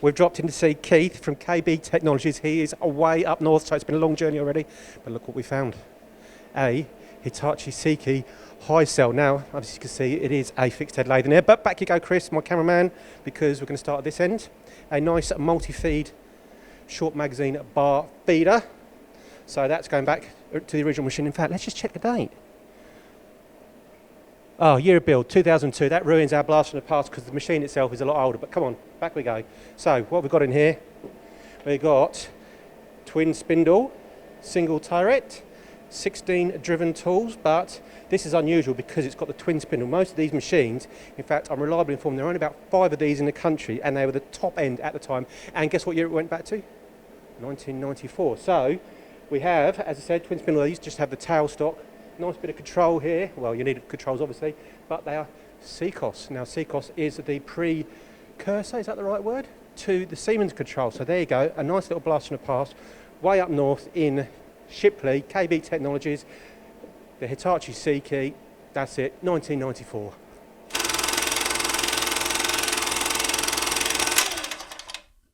We've dropped in to see Keith from KB Technologies. He is away up north, so it's been a long journey already. But look what we found. A Hitachi Seiki high cell. Now, as you can see, it is a fixed head lathe in here. But back you go, Chris, my cameraman, because we're going to start at this end. A nice multi-feed short magazine bar feeder. So that's going back to the original machine. In fact, let's just check the date. Oh, year of build, 2002. That ruins our blast from the past because the machine itself is a lot older. But come on, back we go. So what we've got in here, we've got twin spindle, single turret, 16 driven tools, but this is unusual because it's got the twin spindle. Most of these machines, in fact, I'm reliably informed there are only about 5 of these in the country, and they were the top end at the time. And guess what year it went back to? 1994. So we have, as I said, twin spindle. These just have the tail stock. Nice bit of control here. Well, you need controls obviously, but they are Secos. Now Secos is the precursor, is that the right word, to the Siemens control. So there you go, a nice little blast from the past, way up north in Shipley, KB Technologies, the Hitachi Seiki. That's it, 1994.